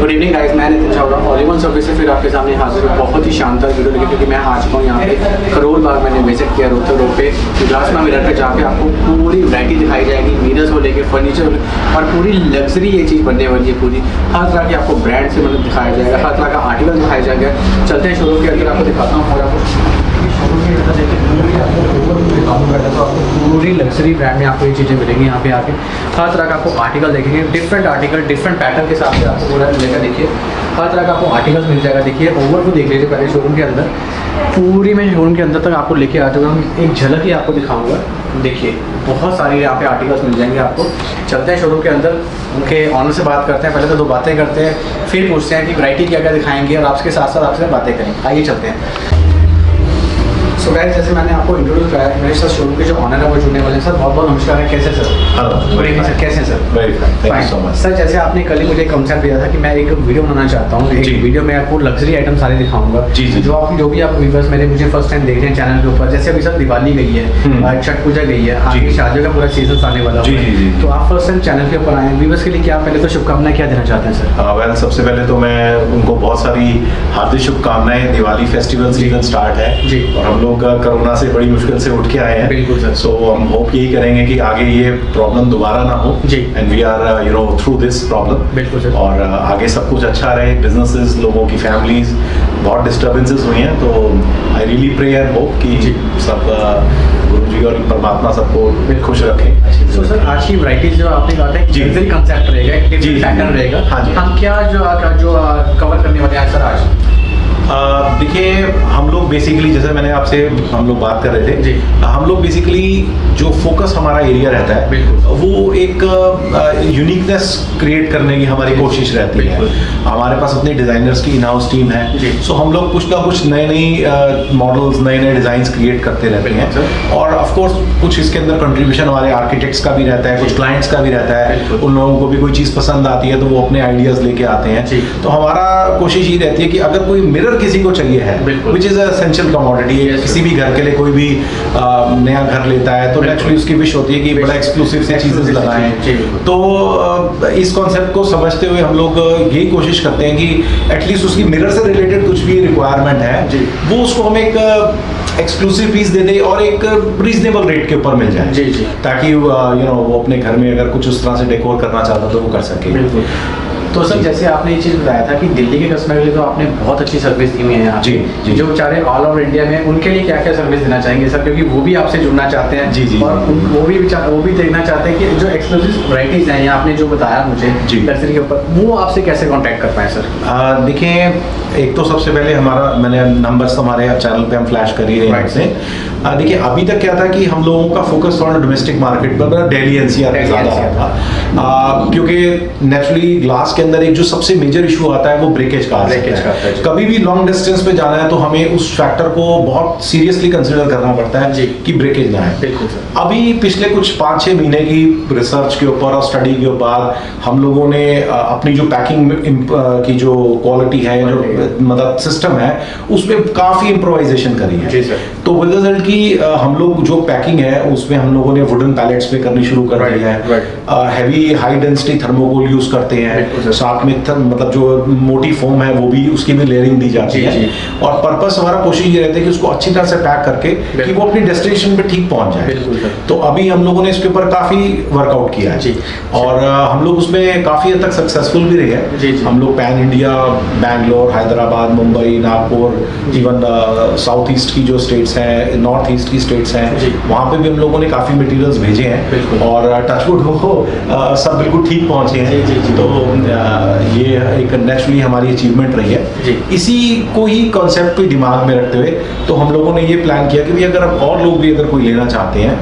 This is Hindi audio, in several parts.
गुड इवनिंग गाइस, मैं नितिन चावला ऑलिवन सर्विस से फिर आपके सामने हाजिर हूँ। बहुत ही शानदार वीडियो लेके, क्योंकि मैं आ चुका हूँ यहाँ पे करोल बाग मैंने विजिट किया रोहतक रोड पे ग्लास मिरर पे जाके आपको पूरी वैरायटी दिखाई जाएगी, मिरर्स को लेके फर्नीचर और पूरी लग्जरी ये चीज़ बनने वाली है। पूरी हर तरह की आपको ब्रांड से मतलब दिखाया जाएगा, हर तरह का आर्टिकल दिखाया जाएगा। चलते हैं शोरूम के अंदर, आपको दिखाता हूँ पूरा कुछ। शोरूम के अंदर देखिए तो आपको पूरी लग्जरी ब्रांड में आपको ये चीज़ें मिलेंगी। यहाँ पे आके हर तरह का आपको आर्टिकल देखेंगे, डिफरेंट आर्टिकल डिफरेंट पैटर्न के हिसाब से आपको पूरा मिलेगा। देखिए हर तरह का आपको आर्टिकल्स मिल जाएगा। देखिए ओवर को देख लीजिए पहले शोरूम के अंदर, पूरी मैं शोरूम के अंदर तक आपको लेके आ चुका हूँ। एक झलक ही आपको दिखाऊंगा। देखिए बहुत सारी यहाँ पे आर्टिकल्स मिल जाएंगे आपको। चलते हैं शोरूम के अंदर, उनके ऑनर से बात करते हैं। पहले तो दो बातें करते हैं, फिर पूछते हैं कि वैरायटी क्या क्या दिखाएंगे और आपके साथ साथ आपसे बातें करेंगे। आइए चलते हैं। सो गाइस, जैसे मैंने आपको इंट्रोड्यूस कराया, मेरे साथ शोरूम के जो ऑनर है वो जुड़ने वाले हैं। सर बहुत बहुत नमस्कार है, कैसे sir? Hello, good evening sir, कैसे हैं sir? Very fine, thank you so much. Sir जैसे आपने कल ही मुझे कंसेप्ट दिया था कि मैं एक वीडियो बनाना चाहता हूँ, एक वीडियो में आपको लग्जरी आइटम सारे दिखाऊंगा। जी जी। जो भी आप व्यूअर्स मेरे मुझे फर्स्ट टाइम देख रहे हैं चैनल के ऊपर, जैसे अभी सर दिवाली गई है, छठ पूजा गई है, आगे शादियों का पूरा सीजन आने वाला जी जी जी। तो आप फर्स्ट टाइम चैनल के ऊपर आए हैं, व्यूअर्स के लिए क्या पहले तो शुभकामनाएं क्या देना चाहते हैं सर? वेल, सबसे पहले तो मैं उनको बहुत सारी हार्दिक शुभकामनाएं। दिवाली फेस्टिवल सीजन स्टार्ट है जी, और हम लोग कोरोना से बड़ी मुश्किल से उठ के आए हैं। बिल्कुल सर। सो हम होप यही करेंगे कि आगे ये प्रॉब्लम दोबारा ना हो जी। And we are through this problem. बिल्कुल सर। और आगे सब कुछ अच्छा रहे, बिजनेसेस, लोगों की फैमिलीज, बहुत डिस्टर्बेंसेस हुई हैं, तो I really pray and hope कि सब गुरु जी और परमात्मा सबको खुश रखें। तो सर आज की वैरायटीज जो आपने कहा था, जी। लग्जरी कंसेप्ट रहेगा, एक जी, डिफरेंट पैटर्न रहेगा। हाँ जी। हम क्या जो कवर करने वाले हैं सर आज? देखिए, हम लोग बेसिकली, जैसे मैंने आपसे हम लोग बात कर रहे थे जी, हम लोग बेसिकली जो फोकस हमारा एरिया रहता है बिल्कुल, वो एक यूनिकनेस क्रिएट करने की हमारी कोशिश रहती है। हमारे पास अपने डिजाइनर्स की इन हाउस टीम है, सो हम लोग कुछ ना कुछ नए नई मॉडल्स, नए नए डिजाइंस क्रिएट करते रहते हैं। और ऑफ कोर्स कुछ इसके अंदर कंट्रीब्यूशन हमारे आर्किटेक्ट्स का भी रहता है, कुछ क्लाइंट्स का भी रहता है। उन लोगों को भी कोई चीज़ पसंद आती है तो वो अपने आइडियाज लेके आते हैं। तो हमारा कोशिश ये रहती है कि अगर कोई मिरर किसी को चाहिए है, विच इज एसेंशियल कमोडिटी, किसी भी घर के लिए कोई भी नया घर लेता है तो नेचुरली उसकी विश होती है कि बड़ा एक्सक्लूसिव से चीजें लगाएं। तो इस कॉन्सेप्ट को समझते हुए हम लोग यही कोशिश करते हैं कि एटलीस्ट उसकी मिरर से रिलेटेड कुछ भी रिक्वायरमेंट है वो उसको हम एक एक्सक्लूसिव पीस दे दे और एक रीजनेबल रेट के ऊपर मिल जाए, ताकि वो अपने घर में अगर कुछ उस तरह से डेकोर करना चाहता तो वो कर सके। तो सर जैसे आपने ये चीज़ बताया था कि दिल्ली के कस्टमर के लिए तो आपने बहुत अच्छी सर्विस दी हुई है यहाँ। जी जी। जो बेचारे ऑल ओवर इंडिया में, उनके लिए क्या क्या सर्विस देना चाहेंगे सर? क्योंकि वो भी आपसे जुड़ना चाहते हैं। जी जी। और वो भी देखना चाहते हैं कि जो एक्सक्लूसिव वैराइटीज हैं, या आपने जो बताया मुझे लग्जरी के ऊपर, वो आपसे कैसे कॉन्टैक्ट कर पाए सर? देखिए, एक तो सबसे पहले मैंने नंबर्स हमारे चैनल पे हम फ्लैश कर ही रहे हैं। देखिए, अभी तक क्या था कि हम लोगों का फोकस थोड़ा डोमेस्टिक मार्केट पर, दिल्ली एनसीआर पे ज़्यादा था, क्योंकि नेचुरली ग्लास के अंदर एक जो सबसे मेजर इशू आता है वो ब्रेकेज का है। कभी भी लॉन्ग डिस्टेंस पे जाना है तो हमें उस फैक्टर को बहुत सीरियसली कंसिडर करना पड़ता है कि ब्रेकेज ना है। अभी पिछले कुछ 5-6 महीने की रिसर्च के ऊपर और स्टडी के बाद हम लोगों ने अपनी जो पैकिंग की जो क्वालिटी है, जो मतलब सिस्टम है, उसमें काफी इम्प्रोवाइजेशन करी है। तो विद रिजल्ट की हम लोग जो पैकिंग है उसमें हम लोगों ने वुडन पैलेट्स पे करनी शुरू कर दी है। Heavy high density thermocol use करते हैं, साथ में मतलब जो मोटी फोम है वो भी, उसकी भी लेयरिंग दी जाती है। और पर्पस हमारा कोशिश ये रहता है कि उसको अच्छी तरह से पैक करके कि वो अपनी डेस्टिनेशन पे ठीक पहुंच जाए। तो अभी हम लोगों ने इसके ऊपर काफी वर्कआउट किया है और हम लोग उसमें काफी हद तक सक्सेसफुल भी रहे हैं। हम लोग pan India, Bangalore, Hyderabad, Mumbai, Nagpur, even south east की जो स्टेट्स हैं, नॉर्थ ईस्ट की स्टेट्स हैं, वहाँ पे भी हम लोगों ने काफी मटेरियल्स भेजे हैं और टचवुड हो सब बिल्कुल ठीक पहुंचे हैं। तो ये एक नेचुरली हमारी अचीवमेंट रही है। इसी को ही कॉन्सेप्ट पे दिमाग में रखते हुए तो हम लोगों ने ये प्लान किया कि अगर और लोग भी अगर कोई लेना चाहते हैं,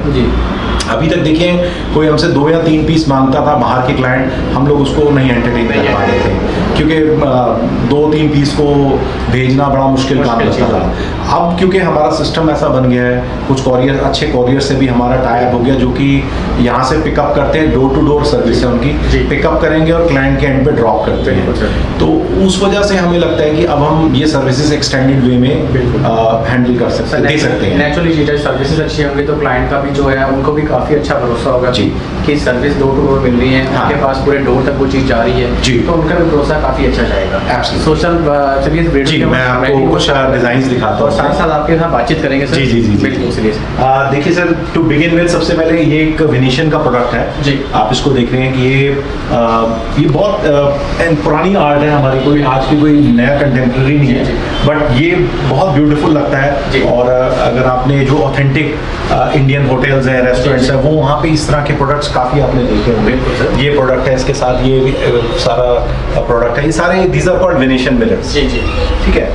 अभी तक देखिए कोई हमसे 2 या 3 पीस मांगता था बाहर के क्लाइंट, हम लोग उसको नहीं एंटरटेन कर पा रहे थे क्योंकि 2-3 पीस को भेजना बड़ा मुश्किल काम लगता था। अब क्योंकि हमारा सिस्टम ऐसा बन गया है, कुछ कॉरियर, अच्छे कॉरियर से भी हमारा टाई अप हो गया, जो कि यहाँ से पिकअप करते हैं, डोर टू डोर सर्विस है उनकी, पिकअप करेंगे और क्लाइंट के एंड पे ड्रॉप करते हैं। तो उस वजह से हमें लगता है कि अब हम ये सर्विसेज एक्सटेंडेड वे में हैंडल कर सकते हैं, दे सकते हैं। नेचुरली सर्विसेज अच्छी होंगी तो क्लाइंट का भी जो है उनको भी काफ़ी अच्छा भरोसा होगा जी। कि सर्विस डोर टू डोर मिल रही है, हाँ। उनके पास पूरे डोर तक वो चीज़ जा रही है जी। तो उनका भी भरोसा काफ़ी अच्छा जाएगा। Absolutely। सोशल चलिए इस वीडियो जी, के मैं आपको कुछ डिजाइन दिखाता और हूँ साथ साथ आपके साथ बातचीत करेंगे सर। जी जी जी बिल्कुल चलिए सर। देखिए सर, टू बिगिन विद सबसे पहले ये एक वेनेशियन का प्रोडक्ट है जी। आप इसको देख रहे हैं कि ये बहुत पुरानी आर्ट है हमारी, कोई आज की कोई नया कंटेम्प्रेरी नहीं जी, है, बट ये बहुत ब्यूटीफुल लगता जी। है। और अगर आपने जो ऑथेंटिक इंडियन होटल्स हैं, रेस्टोरेंट्स जी, हैं, वो वहाँ पे इस तरह के प्रोडक्ट्स काफ़ी आपने देखे होंगे। बिल्कुल सर। ये प्रोडक्ट है, इसके साथ ये भी, सारा प्रोडक्ट है, ये सारे these are called Venetian mirrors. जी जी ठीक है,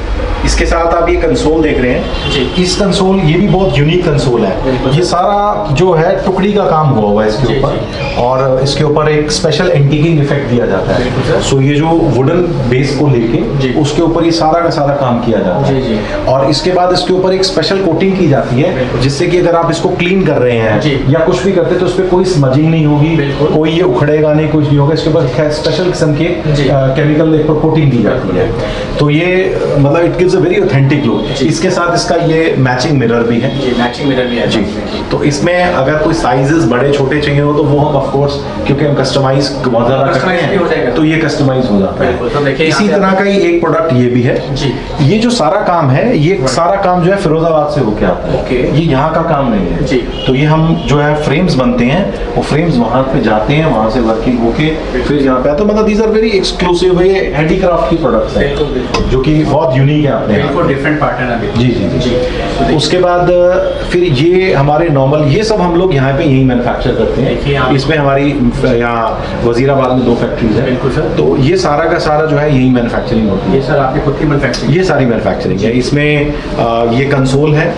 इसके साथ आप ये कंसोल देख रहे हैं जी। इस कंसोल, ये भी बहुत यूनिक कंसोल है। बिल्कुल। ये सारा जो है टुकड़ी का काम हुआ हुआ है इसके जी, ऊपर, और इसके ऊपर एक स्पेशल एंटीकिंग इफेक्ट दिया जाता बिल्कुल है। सर। सो ये जो वुडन बेस को जी। लेके उसके ऊपर ये सारा का सारा काम किया जाता है। जी, जी। और इसके बाद इसके ऊपर एक स्पेशल कोटिंग की जाती है, बिल्कुल। जिससे कि अगर आप इसको क्लीन कर रहे हैं जी। या कुछ भी करते हैं तो उस पर कोई स्मजिंग नहीं होगी, बिल्कुल। कोई ये उखड़ेगा नहीं, कुछ नहीं होगा। इसके ऊपर स्पेशल किस्म के जी। केमिकल कोटिंग की जाती है, तो ये मतलब it gives a very authentic look. जी। इसके साथ इसका ये मैचिंग मिरर भी है। जी, मैचिंग मिरर भी है जी, तो इसमें अगर कोई साइजेस बड़े छोटे चाहिए हो तो वो हम ऑफ कोर्स, क्योंकि हम कस्टमाइज बहुत ज़्यादा करते Customize भी हो जाएगा। हैं, तो ये कस्टमाइज हो जाता बिल्कुल, तो है। देखिए इसी यहाँ पे तरह का ही एक प्रोडक्ट ये भी है। जी। ये जो सारा काम है, ये सारा काम जो है फिरोजाबाद से होके आता है। ओके। ये यहाँ का काम नहीं है। जी। तो ये हम जो है फ्रेम्स बनते हैं, वो फ्रेम्स वहाँ पे जाते हैं, वहाँ से वर्किंग होके फिर यहाँ पे आते हैं। मतलब दीज आर वेरी एक्सक्लूसिव, ये हैंडीक्राफ्ट की प्रोडक्ट्स हैं, बिल्कुल, बिल्कुल। जो कि बहुत यूनिक है अपने यहाँ। बिल्कुल डिफरेंट पैटर्न है। जी जी जी। जी उसके बाद फिर ये हमारे नॉर्मल, ये सब हम लोग यहाँ पे यही मैन्युफैक्चर करते देखिए हैं। आप- इसमें हमारी यहाँ वजीराबाद में 2 फैक्ट्रीज हैं। बिल्कुल सर। तो ये सारा का सारा जो है यही मैन्युफैक्चरिंग होती है। ये सर आपकी खुद की मैन्युफैक्चरिंग। ये सारी मैन्युफैक्चरिंग है। इसमें ये कंसोल है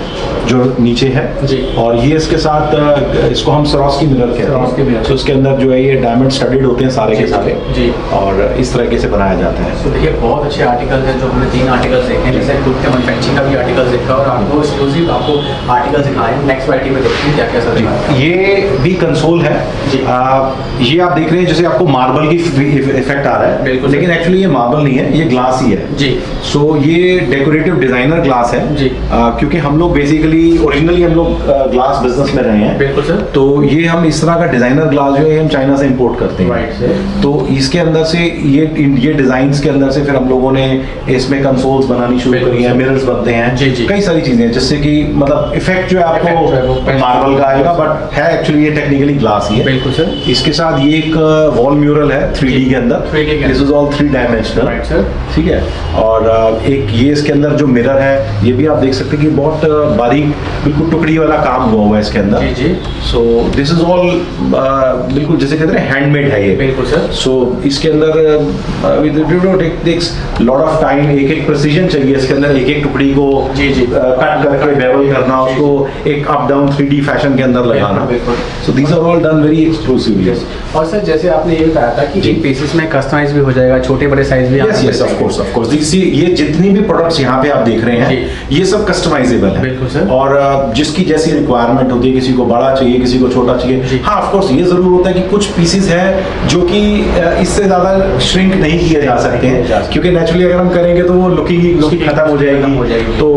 जो नीचे है, जी। और ये इसके साथ इसको हम सरोस्की मिरर कहते Swarovski हैं। mirror। तो इसके अंदर जो है ये डायमंड स्टडीड होते हैं सारे के जी, सारे, जी। और इस तरीके से बनाया जाता है। तो देखिए बहुत अच्छे आर्टिकल्स हैं, जो हमने 3 आर्टिकल्स देखे हैं, जैसे खुद के मैन्युफैक्चरिंग का भी आर्टिकल देखा और आपको एक्सक्लूसिव आपको आर्टिकल दिखाए हैं। नेक्स्ट वैरायटी में देखते हैं क्या क्या सर दिखाया है। ये भी कंसोल है। जी। ये आप देख रहे हैं जैसे आपको मार्बल की इफेक्ट आ रहा है, बिल्कुल। लेकिन एक्चुअली ये मार्बल नहीं है, ये ग्लास ही है। जी। सो ये डेकोरेटिव डिजाइनर ग्लास है। जी। क्योंकि हम लोग बेसिकली ओरिजिनली हम लोग ग्लास बिजनेस में रहे हैं। बिल्कुल सर। तो ये हम इस तरह का डिजाइनर ग्लास जो है हम चाइना से इंपोर्ट करते हैं। Right, sir। तो इसके अंदर से ये डिजाइन्स के अंदर से फिर हम लोगों ने इसमें कंसोल्स बनानी शुरू बिल्कुल, करी हैं, sir। मिरर्स बनते हैं, जी, जी। कई सारी चीजें, जिससे कि मतलब इफेक्ट जो है Effect जो है वो आपको पेंट- मार्बल का आएगा, बट है एक्चुअली ये टेक्निकली ग्लास ही है। बिल्कुल सर। इसके साथ ये एक वॉल म्यूरल है 3D के अंदर। 3D के this is all 3 dimensional. Right, sir। ठीक है। और एक ये इसके अंदर जो मिरर है, ये भी आप देख सकते हैं कि बहुत बारीक बिल्कुल टुकड़ी वाला काम हुआ हुआ है इसके अंदर। जी, जी। सो दिस इज ऑल बिल्कुल जैसे कहते हैं हैंडमेड है ये। बिल्कुल सर। सो इसके अंदर टेक्स लॉट ऑफ टाइम, एक एक प्रिसीजन चाहिए इसके अंदर, एक एक टुकड़ी को जी, जी। कट करके बेवल करना, जी, उसको एक अप डाउन 3D फैशन के अंदर लगाना। बिल्कुल। So these are all done very exclusively. और सर जैसे आपने ये बताया था कि जी। एक पीसेस में कस्टमाइज भी हो जाएगा, छोटे बड़े साइज भी yes yes, of course of course. ये जितनी भी प्रोडक्ट्स यहाँ पे आप देख रहे हैं, ये सब कस्टमाइजेबल है। बिल्कुल सर। और जिसकी जैसी रिक्वायरमेंट होती है, किसी को बड़ा चाहिए, किसी को छोटा जी। चाहिए। हाँ, ऑफ कोर्स ये जरूर होता है कि कुछ पीसेस हैं जो कि इससे ज्यादा श्रिंक नहीं किए जा सकते हैं, क्योंकि नेचुरली अगर हम करेंगे तो वो लुकिंग ही खत्म हो जाएगी। तो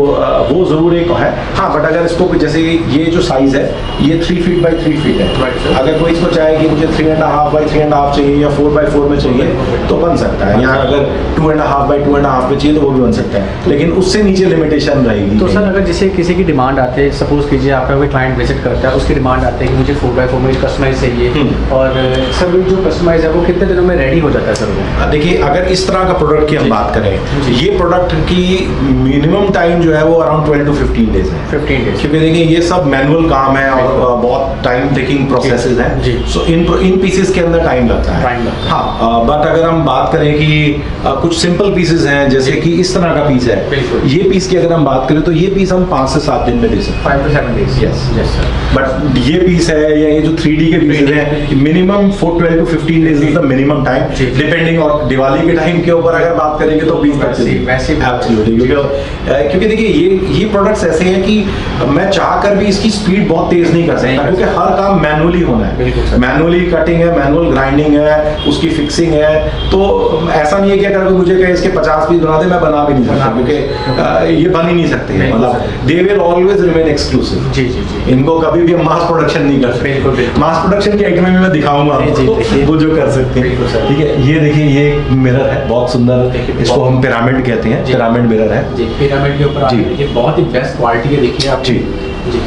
वो जरूर एक है। हाँ, बट अगर इसको जैसे ये जो साइज है, ये 3 feet by 3 feet Right, sir। है। अगर कोई इसको चाहे कि मुझे 3.5 बाई 3.5 चाहिए या 4 बाई 4 में चाहिए तो बन सकता है, या अगर 2.5 बाई 2.5 में चाहिए तो वो भी बन सकता है, लेकिन उससे नीचे लिमिटेशन रहेगी। तो सर अगर जैसे किसी की डिमांड आते है, सपोज कीजिए आपका कोई क्लाइंट विजिट करता है, उसकी डिमांड आती है कि मुझे 4x4 में कस्टमाइज चाहिए, और सर जो कस्टमाइज है वो कितने दिनों में रेडी हो जाता है सर वो? देखिए, अगर इस तरह का प्रोडक्ट की हम बात करें, ये प्रोडक्ट की मिनिमम टाइम जो है वो अराउंड 12 to 15 डेज है। 15 डेज। क्योंकि देखिए ये सब मैनुअल काम है और बहुत टाइम टेकिंग प्रोसेसेस हैं। जी। सो इन पीसेस के अंदर टाइम लगता है। Time लगता है। हाँ, बट अगर हम बात करें कि कुछ सिंपल पीसेस हैं, जैसे कि इस तरह का पीस है, बिल्कुल। ये पीस की अगर हम बात करें तो ये पीस हम 5 से 7 दिन में दे सकते हैं। 5 to 7 days। Yes। Yes sir। But ये पीस है या ये जो 3D के पीसेस हैं, minimum 12 to 15 days is the minimum time, जी। डिपेंडिंग। और दिवाली के टाइम के ऊपर अगर बात करेंगे तो 20 तक से वैसे Absolutely। क्योंकि देखिए ये प्रोडक्ट्स ऐसे हैं कि मैं चाह कर भी इसकी स्पीड बहुत तेज नहीं कर सकता, नहीं कर क्योंकि हर काम मैनुअली होना बिल्कुल है। सर। मैनुअली कटिंग है, मैनुअल ग्राइंडिंग है, उसकी फिक्सिंग है। तो ऐसा नहीं है कि अगर मुझे कहे इसके 50 पीस बना दे, मैं बना भी नहीं सकता, क्योंकि ये बन ही नहीं सकते हैं। मतलब they will always remain exclusive. जी जी जी, इनको कभी भी हम मास प्रोडक्शन नहीं कर सकते। बिल्कुल बिल्कुल। मास प्रोडक्शन की आइटम में मैं दिखाऊंगा आपको, वो जो कर सकते हैं। बिल्कुल सर। ठीक है, ये देखिए, ये एक मिरर है बहुत सुंदर, इसको हम पिरामिड कहते हैं, पिरामिड मिरर है जी। पिरामिड के ऊपर जी। देखिए बहुत ही बेस्ट क्वालिटी है, देखिए आप जी। जी।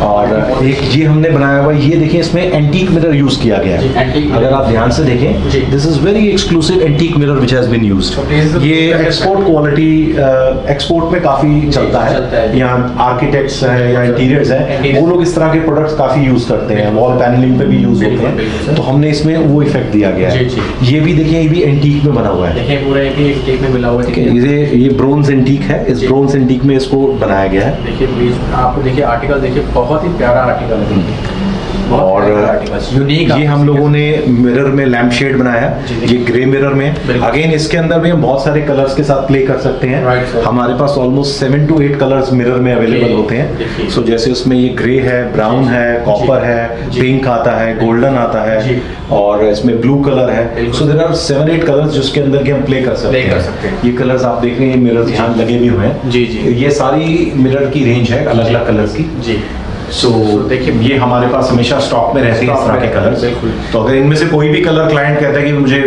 और एक ये हमने बनाया हुआ, ये देखिए इसमें एंटीक मिरर यूज किया गया जी, है। antique अगर mirror। आप ध्यान से देखें, जी। This is very exclusive antique mirror which has been used. So, this is- ये एक्सपोर्ट क्वालिटी, एक्सपोर्ट में काफी चलता चलता है। है। यहाँ आर्किटेक्ट्स हैं या इंटीरियर्स हैं, Interiors। वो लोग इस तरह के प्रोडक्ट्स काफी यूज करते हैं, वॉल पैनलिंग पे भी यूज बिल्कुल, होते बिल्कुल, हैं। सर। तो हमने इसमें वो इफेक्ट दिया गया है। जी, ये भी देखिए, ये भी एंटीक में बना हुआ है। देखिए पूरा एक टेप में मिला हुआ है। ठीक है, ये ब्रोंज एंटीक है, इस जी। ब्रोंज एंटीक में इसको बनाया गया है। देखिए प्लीज आपको देखिए आर्टिकल देखिए, बहुत ही प्यारा आर्टिकल है, देखिए और यूनिक। ये हम लोगों ने मिरर में लैम्प शेड बनाया जी, है, जी। ये ग्रे मिरर में। बिल्कुल। अगेन इसके अंदर भी हम बहुत सारे कलर्स के साथ प्ले कर सकते हैं। Right, sir। हमारे पास ऑलमोस्ट 7 to 8 कलर्स मिरर में अवेलेबल जी, होते हैं। देखिए। सो जैसे उसमें ये ग्रे है, ब्राउन है, कॉपर है, जी। पिंक आता है, गोल्डन आता जी। है, और इसमें ब्लू कलर है। बिल्कुल। सो देयर आर 7-8 कलर्स जिसके अंदर के हम प्ले कर सकते Play कर हैं। सकते हैं। ये कलर्स आप देख रहे हैं, ये मिरर्स यहाँ लगे भी हुए हैं। जी, जी। ये सारी मिरर की रेंज है अलग अलग कलर्स की। जी। सो देखिए, ये हमारे पास हमेशा स्टॉक में रहते हैं इस Stock तरह में के रहते हैं, कलर्स। बिल्कुल। तो अगर इनमें से कोई भी कलर क्लाइंट कहता है कि मुझे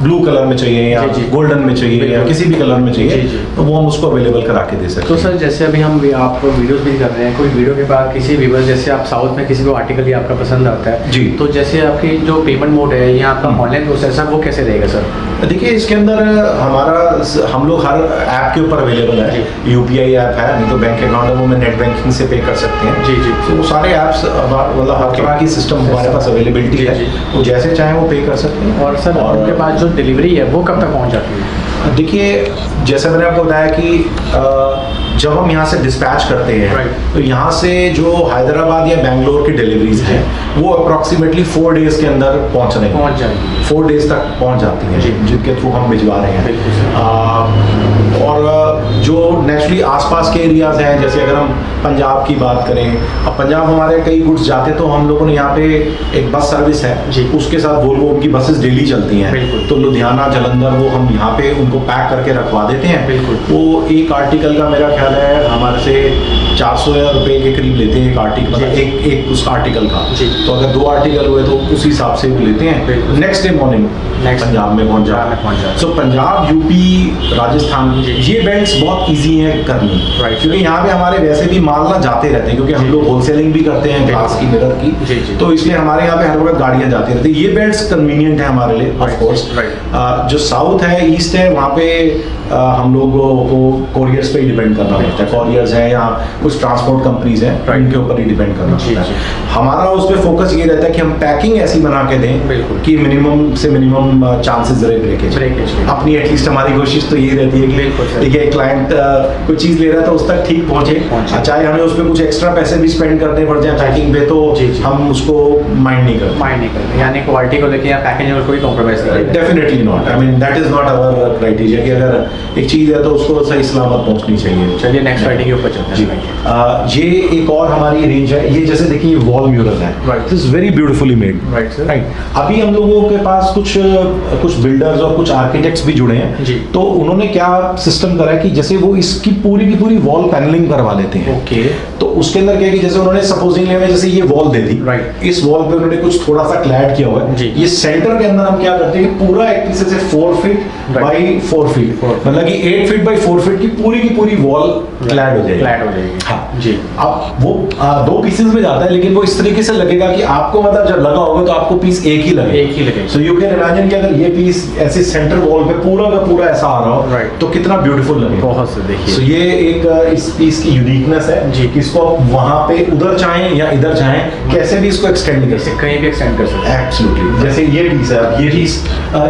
ब्लू कलर में चाहिए या जी, जी। गोल्डन में चाहिए या बिल्कुल। किसी भी कलर में चाहिए, जी, जी। तो वो हम उसको अवेलेबल करा के दे सकते तो हैं। सर जैसे अभी हम आप वीडियोस भी कर रहे हैं, कोई वीडियो के बाद किसी व्यूअर, जैसे आप साउथ में किसी को आर्टिकल ही आपका पसंद आता है जी। तो जैसे आपकी जो पेमेंट मोड है या आपका ऑनलाइन प्रोसेस है, वो कैसे रहेगा सर? देखिए, इसके अंदर हम लोग हर ऐप के ऊपर अवेलेबल है। यूपीआई ऐप है, नहीं तो बैंक अकाउंट है, वो मैं नेट बैंकिंग से पे कर सकते हैं। जी, जी। तो वो सारे ऐप्स मतलब हर तरह की सिस्टम हमारे पास अवेलेबिलिटी जी, है, जी। वो जैसे चाहे वो पे कर सकते हैं। और सर उनके बाद जो डिलीवरी है वो कब तक पहुंच जाती है? देखिए, जैसे मैंने आपको बताया कि जब हम यहाँ से डिस्पैच करते हैं, Right. तो यहाँ से जो हैदराबाद या बेंगलोर की डिलीवरीज हैं, वो अप्रॉक्सीमेटली 4 डेज के अंदर पहुँच रहे हैं। पहुंच जाएगी। 4 डेज तक पहुँच जाती हैं, जी। जिनके थ्रू हम भिजवा रहे हैं। बिल्कुल सर। और जो नेचुरली आसपास के एरियाज हैं, जैसे अगर हम पंजाब की बात करें, अब पंजाब हमारे कई गुड्स जाते, तो हम लोगों ने यहाँ पे एक बस सर्विस है, जी। उसके साथ वोल्वो की बसेस डेली चलती हैं। बिल्कुल। तो लुधियाना, जालंधर, वो हम यहाँ पे उनको पैक करके रखवा देते हैं। बिल्कुल। वो एक आर्टिकल का मेरा ख्याल है हमारे से 400 रुपए के करीब लेते हैं एक आर्टिकल, मतलब जी। एक उस आर्टिकल का। जी। तो अगर 2 आर्टिकल हुए तो उस हिसाब से वो लेते हैं। बिल्कुल। Next day morning Next Punjab में पहुंच पंजाब में पहुंच जाता जाता है। सो पंजाब, यूपी, राजस्थान, जी। ये बेल्ट्स बहुत इजी हैं करनी। Right. क्योंकि यहाँ पे हमारे वैसे भी माल ना जाते रहते हैं, क्योंकि हम जी। लोग होलसेलिंग भी करते हैं ग्लास की, मिरर जी, की। जी। तो इसलिए हमारे यहाँ पे हर वक्त गाड़ियाँ जाती रहती हैं। ये बेल्ट्स कन्वीनियंट है हमारे लिए, ऑफ Right. कोर्स। Right. जो साउथ है, ईस्ट है, वहाँ पे हम लोगों को कोरियर्स पे ही डिपेंड करना पड़ता है। कॉरियर्स हैं या कुछ ट्रांसपोर्ट कंपनीज हैं, Right. उनके ऊपर ही डिपेंड करना जी, पड़ता जी। है। हमारा उस पर फोकस ये रहता है कि हम पैकिंग ऐसी बना के दें बिल्कुल। कि मिनिमम से मिनिमम चांसेस रहे ब्रेकेज। Breakage के। अपनी एटलीस्ट हमारी कोशिश तो ये रहती है कि बिल्कुल सर। ठीक है, क्लाइंट कुछ चीज़ ले रहा है तो उस तक ठीक पहुंचे। पहुंचे। चाहे हमें उस पर कुछ एक्स्ट्रा पैसे भी स्पेंड करने पड़ जाए पैकिंग पे, तो जी, जी। हम उसको माइंड नहीं करते। माइंड नहीं करते, यानी क्वालिटी को लेके या पैकेजिंग में कोई कॉम्प्रोमाइज नहीं करते। Definitely not, I mean that is not our criteria कि अगर एक चीज़ है तो उसको सही सलामत पहुंचनी चाहिए। चलिए नेक्स्ट आइटम के ऊपर चलते जी। हैं। ये एक और हमारी रेंज है। ये जैसे देखिए, वॉल म्यूरल है, Right. This is very beautifully made. Right, sir. Right. अभी हम लोगों के पास कुछ बिल्डर्स और कुछ आर्किटेक्ट्स भी जुड़े हैं। जी। तो उन्होंने क्या सिस्टम करा है कि जैसे वो इसकी पूरी की पूरी वॉल पैनलिंग करवा लेते हैं। ओके। तो उसके अंदर क्या है कि जैसे उन्होंने सपोजिंगली हमें जैसे ये वॉल दे दी, Right. इस वॉल पे उन्होंने कुछ थोड़ा सा क्लैड किया हुआ है। जी। ये सेंटर के अंदर हम क्या करते हैं कि पूरा एक पीछे से 4 feet Right. By 4 feet, 4 feet। मतलब कि 8 फीट बाई 4 फीट की पूरी वॉल क्लैड हो जाएगी। फ्लैट हो जाएगी। हाँ जी। अब वो 2 पीसेस में जाता है, लेकिन वो इस तरीके से लगेगा कि आपको मतलब जब लगा होगा तो आपको पीस एक ही लगेगा। एक ही लगेगा। सो यू कैन इमेजिन कि अगर ये पीस ऐसे सेंटर वॉल पे पूरा का पूरा ऐसा आ रहा हो, Right. तो कितना ब्यूटीफुल लगेगा। बहुत से देखिए। सो ये एक इस पीस की यूनिकनेस है जी। कि इसको आप वहां पे उधर चाहें या इधर चाहें, कैसे भी इसको एक्सटेंड कर इसे सकते कहीं भी एक्सटेंड कर सकते हैं। एब्सोल्युटली। जैसे ये पीस है, अब ये पीस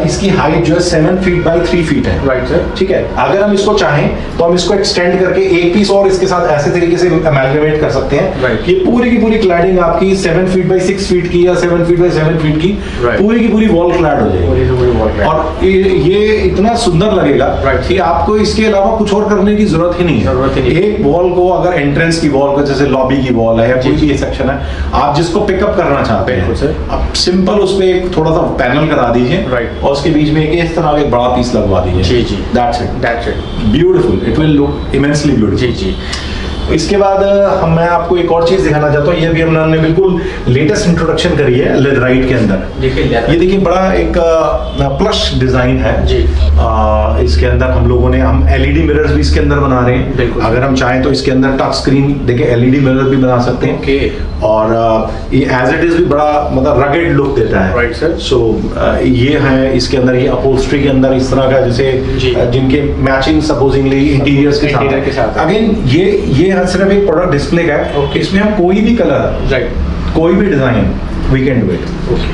इसकी हाइट जो है 7 फीट बाई 3 फीट है। Right sir. ठीक है, अगर हम इसको चाहें तो हम इसको एक्सटेंड करके एक पीस और इसके साथ ऐसे तरीके से अमेलगमेट कर सकते हैं। Right. ये पूरी की पूरी क्लैडिंग आपकी 7 फीट बाई 6 फीट की या 7 फीट बाई 7 फीट की Right. पूरी की पूरी वॉल क्लैड हो जाएगी। पूरी से पूरी वॉल क्लैड। और ये इतना सुंदर लगेगा Right. कि आपको इसके अलावा कुछ और स्टोर करने की जरूरत ही नहीं है। एक वॉल को अगर एंट्रेंस की वॉल को, जैसे लॉबी की वॉल है या कोई भी सेक्शन है, आप जिसको पिकअप करना चाहते हैं, आप सिंपल उस पे एक थोड़ा सा पैनल करा दीजिए, और उसके बीच में इस तरह एक बड़ा पीस लगवा दीजिए। जी, that's it, beautiful, it will look immensely beautiful. जी। इसके बाद मैं आपको एक और चीज दिखाना चाहता हूँ। ये भी हमने बिल्कुल लेटेस्ट इंट्रोडक्शन करी है लेदराइट के अंदर। ये देखिए बड़ा एक प्लश डिजाइन है जी। इसके अंदर हम एलईडी मिरर्स भी इसके अंदर बना रहे हैं। अगर हम चाहें तो इसके अंदर टच स्क्रीन देखिए एलईडी मिरर भी बना सकते हैं। और ये एज इट इज भी बड़ा मतलब रगेड लुक देता है। Right sir. सो ये है इसके अंदर, ये अपहोल्स्ट्री के अंदर इस तरह का, जैसे जिनके मैचिंग सपोजिंगली इंटीरियर्स के साथ। अगेन ये सिर्फ एक प्रोडक्ट डिस्प्ले का है। इसमें हम कोई भी कलर, कोई भी design we can do it.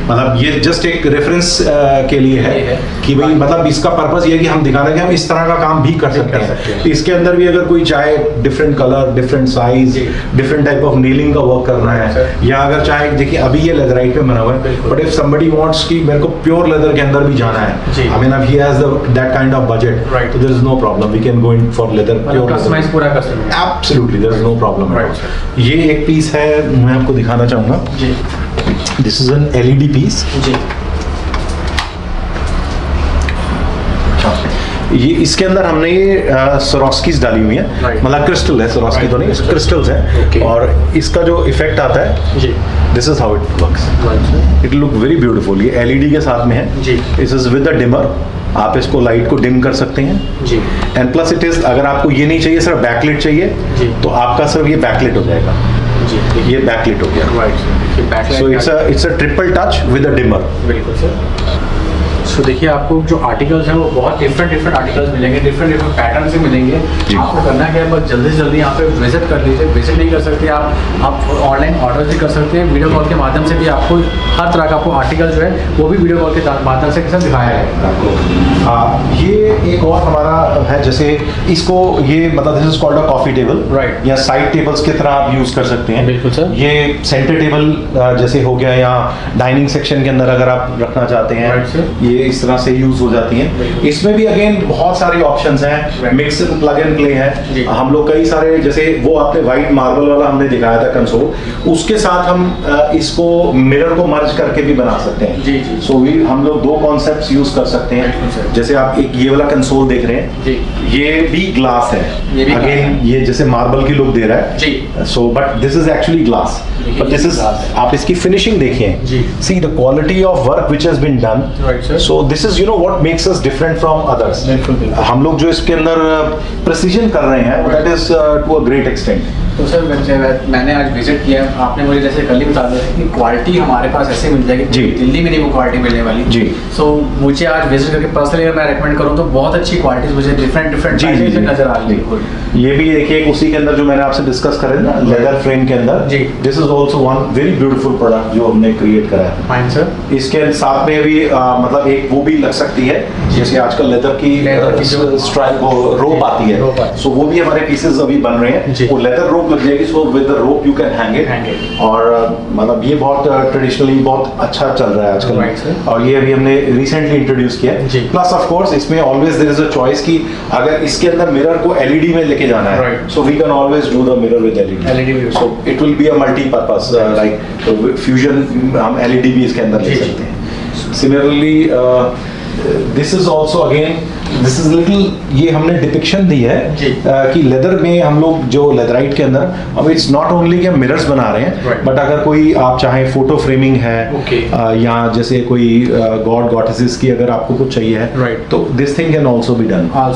मतलब ये जस्ट एक रेफरेंस के लिए है कि भाई मतलब इसका पर्पस ये है कि हम दिखा रहे हैं कि हम इस तरह का काम भी कर सकते हैं। इसके अंदर भी अगर कोई चाहे different colour, different size, different type of kneeling का वर्क करना है, या अगर चाहे, देखिए अभी ये लेदराइट पे बना हुआ है, बट इफ समबडी वांट्स कि मेरे को प्योर लेदर के अंदर भी जाना है, I mean he has that kind of budget, तो there is no problem, we can go in for leather, pure customize पूरा कर सकते हैं। Absolutely, there is no problem. ये एक पीस है, मैं आपको दिखाना चाहूंगा जी। This is an LED piece जी। ये इसके अंदर हमने ये Swarovski's डाली हुई है, मतलब क्रिस्टल है, Swarovski तो नहीं, क्रिस्टल्स है। और इसका जो इफेक्ट आता है जी, this is how it works. It look very beautiful. ये एलईडी के साथ में है जी। This is with the dimmer, आप इसको लाइट को डिम कर सकते हैं जी। एंड प्लस इट इज, अगर आपको ये नहीं चाहिए, सिर्फ बैकलाइट चाहिए जी, तो आपका सिर्फ ये बैकलाइट हो जाएगा जी। ये बैकलाइट हो गया। Right. So it's a triple touch with a dimmer. बिल्कुल सर। तो देखिए आपको जो आर्टिकल्स हैं वो बहुत डिफरेंट आर्टिकल्स मिलेंगे, डिफरेंट पैटर्न से मिलेंगे। आपको करना क्या है, बस जल्दी से जल्दी यहाँ पे विजिट कर लीजिए। विजिट नहीं कर सकते आप ऑनलाइन ऑर्डर भी कर सकते हैं। वीडियो कॉल के माध्यम से भी आपको हर तरह का आपको आर्टिकल जो है वो भी वीडियो कॉल के माध्यम से कैसे दिखाया है आपको। ये एक और हमारा है, जैसे इसको ये मतलब this is called a coffee table, right, या साइड टेबल्स की तरह आप यूज कर सकते हैं। बिल्कुल सर। ये सेंटर टेबल जैसे हो गया, या डाइनिंग सेक्शन के अंदर अगर आप रखना चाहते हैं, ये इस तरह से यूज हो जाती हैं। इसमें भी अगेन बहुत सारे ऑप्शंस हैं, mix and plug and play है। हम लोग कई सारे, जैसे वो आपने व्हाइट मार्बल वाला हमने दिखाया था कंसोल, उसके साथ हम इसको मिरर को मर्ज करके भी बना सकते हैं जी जी। सो हम लोग दो कॉन्सेप्ट्स यूज कर सकते हैं। जैसे आप एक ये वाला कंसोल देख रहे हैं जी, ये भी ग्लास है, अगेन ये जैसे मार्बल की लुक दे रहा है जी। So but this is actually glass, but this is, आप इसकी फिनिशिंग देखिए, see the quality of work which has been done. So this is, you know what makes us different from others. हम लोग जो इसके अंदर प्रिसीजन कर रहे हैं, that is to a great extent. तो सर मैंने आज विजिट किया, आपने मुझे जैसे कल ही बता दिया कि क्वालिटी हमारे पास ऐसे मिल जाएगी जी, दिल्ली में नहीं वो क्वालिटी मिलने वाली जी। सो मुझे आज विजिट करके पर्सनली अगर मैं रेकमेंड करूँ तो बहुत अच्छी क्वालिटी मुझे डिफरेंट नजर आ रही है। ये भी देखिए उसी के अंदर जो मैंने आपसे डिस्कस करे ना, लेदर फ्रेम के अंदर जी, this is also one very beautiful product जो हमने क्रिएट करा है। Fine sir. इसके साथ में भी मतलब एक वो भी लग सकती है, जैसे आजकल लेदर की जो स्ट्राइप रोप आती है, सो वो भी हमारे पीसेस अभी बन रहे हैं, वो लेदर रोप लग जाएगी, so with the rope you can hang it. और मतलब ये बहुत ट्रेडिशनली बहुत अच्छा चल रहा है आजकल, और ये अभी हमने रिसेंटली इंट्रोड्यूस किया है। प्लस ऑफ कोर्स इसमें always there is a choice कि अगर इसके अंदर मिरर को एलईडी में लेके जाना है, so we can always do the mirror with LED, so it will be a multipurpose, like fusion हम एलईडी भी इसके अंदर ले सकते हैं। Similarly this is also again, this is little, ये हमने डिपिक्शन दी है कि लेदर में हम लोग जो लेदराइट के अंदर, अब इट्स नॉट ओनली कि हम मिरर्स बना रहे हैं, बट अगर कोई आप चाहे फोटो फ्रेमिंग है, या जैसे कोई गॉड गॉडेसेस की अगर आपको कुछ चाहिए है, तो this thing can also be done. हाँ,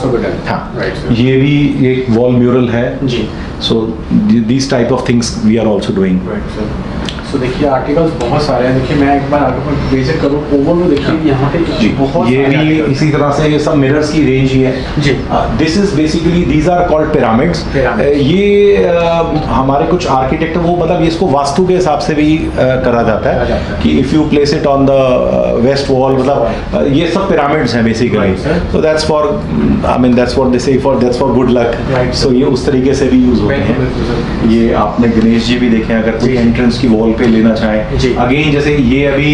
ये भी एक वॉल म्यूरल है जी। So this type of things we are also doing. तो देखिए आर्टिकल्स बहुत सारे हैं। देखिए मैं एक बार आगे विजिट करूँ, ओवरव्यू देखिए यहाँ पे बहुत, ये भी इसी तरह से ये सब मिरर्स की रेंज ही है जी। This is basically, these are called pyramids. ये हमारे कुछ आर्किटेक्ट वो मतलब इसको वास्तु के हिसाब से भी करा जाता है कि if you place it on the west wall, मतलब ये सब पिरामिड्स हैं basically. So that's for, I mean that's what they say for, that's for good luck. सो ये उस तरीके से भी यूज होते हैं। ये आपने गणेश जी भी देखे, अगर कोई एंट्रेंस की वॉल पे लेना चाहें। जी। अगेन जैसे ये अभी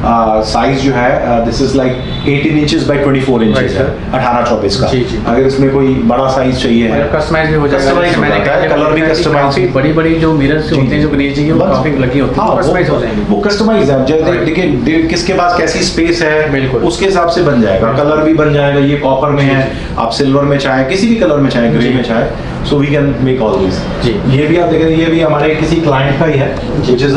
साइज जो है this is like 18 inches bye 24 inches है, 18-24 का। जी, जी। अगर इसमें कोई बड़ा साइज चाहिए है, कस्टमाइज भी हो जाएगा, Customize जैसे हो मैंने जाता है, कहा, कलर भी customize। काफी बड़ी-बड़ी जो मिरर्स होते हैं जो गणेश जी की, वो बस। काफी लगी होती है, हाँ, कस्टमाइज हो जाएंगे। वो कस्टमाइज है। जैसे Right। देखिए किसके पास कैसी स्पेस है, बिल्कुल। उसके हिसाब से बन जाएगा, कलर भी बन जाएगा। ये कॉपर में है, आप सिल्वर में चाहे, किसी भी कलर में चाहे, ग्रे जी। में चाहे, so we can make all this. जी। ये भी आप देख रहे हैं, ये भी हमारे किसी क्लाइंट का ही है, which is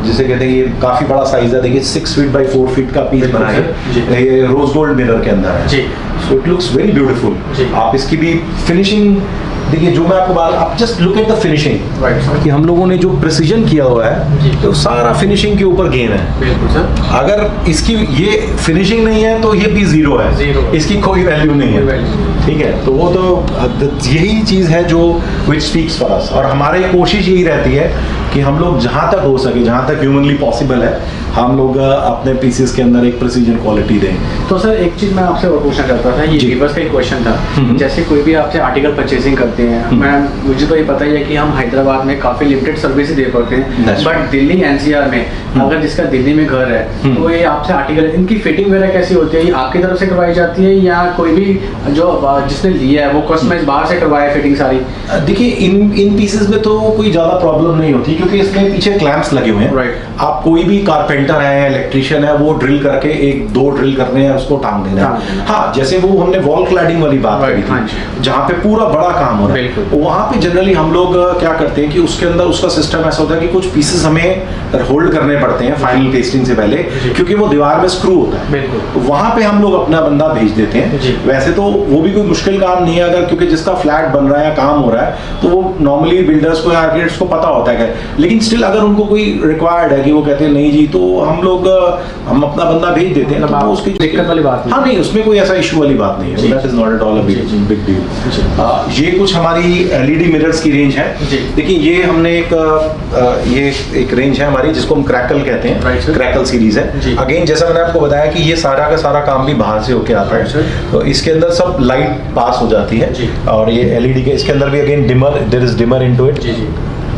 जिसे कहते हैं, ये काफी बड़ा साइज है। देखिए 6 फीट बाई 4 फीट का पीस बिल्कुल बना है, जी। ये रोज गोल्ड मिरर के अंदर है। जी। So it looks very beautiful. जी। आप इसकी भी फिनिशिंग देखिए, जो मैं आपको बात, आप just look at the finishing right sir. कि हम लोगों ने जो प्रिसीजन किया हुआ जी। है, तो सारा फिनिशिंग के ऊपर गेन है। बिल्कुल सर। अगर इसकी ये फिनिशिंग नहीं है तो ये पीस जीरो है, Zero। इसकी कोई वैल्यू नहीं कोई है। value नहीं। ठीक है, तो वो तो यही चीज है जो विच स्पीक्स फॉर अस। और हमारी कोशिश यही रहती है कि हम लोग जहां तक हो सके, जहां तक ह्यूमनली पॉसिबल है, हम लोग अपने पीसेस के अंदर एक प्रिसीजन क्वालिटी दें। तो सर एक चीज मैं आपसे और पूछना चाहता था, ये जी। व्यूअर्स का एक क्वेश्चन था। हम्म। जैसे कोई भी आपसे आर्टिकल परचेसिंग करते हैं, मैं मुझे तो ये पता ही है कि हम हैदराबाद में काफी लिमिटेड सर्विस दे पाते हैं, That's बट दिल्ली एनसीआर में अगर जिसका दिल्ली में घर है, तो ये आपसे आर्टिकल, इनकी फिटिंग वगैरह कैसी होती है? ये आपकी तरफ से करवाई जाती है या कोई भी जो जिसने लिया है वो कस्टमाइज बाहर से करवाया फिटिंग सारी? देखिए इन पीसेस में तो कोई ज्यादा प्रॉब्लम नहीं होती, क्योंकि इसमें पीछे क्लैंप्स लगे हुए हैं। Right। आप कोई भी कारपेंटर है, इलेक्ट्रिशियन है, वो ड्रिल करके 1-2 ड्रिल करने हैं, उसको टांग देना टांग है। देना। हाँ, जैसे वो हमने वॉल क्लैडिंग वाली बात Right, करी हाँ थी, जी। जहाँ पे पूरा बड़ा काम हो रहा है, बिल्कुल। वहाँ पे जनरली हम लोग क्या करते हैं कि उसके अंदर उसका सिस्टम ऐसा होता है कि कुछ पीसेस हमें होल्ड करने पड़ते हैं फाइनल टेस्टिंग से पहले, जी। क्योंकि वो दीवार में स्क्रू होता है। बिल्कुल। वहां पे हम लोग अपना बंदा भेज देते हैं। जी। वैसे तो वो भी कोई मुश्किल काम नहीं है, अगर क्योंकि जिसका फ्लैट बन रहा है या काम हो रहा है, तो वो नॉर्मली बिल्डर्स को या आर्किटेक्ट्स को पता होता है। लेकिन स्टिल अगर उनको कोई रिक्वायर्ड है कि वो कहते हैं नहीं जी, तो हम अपना बंदा भेज देते हैं। मतलब तो उसकी दिक्कत वाली बात नहीं। हाँ नहीं, उसमें कोई ऐसा इशू वाली बात नहीं है। जी। That is not at all a जी, जी। Big deal. जी। ये कुछ हमारी एलईडी मिरर्स की रेंज है। जी। देखिए ये हमने ये एक रेंज है हमारी, जिसको हम क्रैकल कहते Right, हैं। sir। क्रैकल सीरीज जी। है। अगेन जैसा मैंने आपको बताया कि ये सारा का सारा काम भी बाहर से होके आता Right, sir। है, तो इसके अंदर सब लाइट पास हो जाती है। जी। और ये एलईडी के इसके अंदर भी again dimmer, there is dimmer into it. जी जी।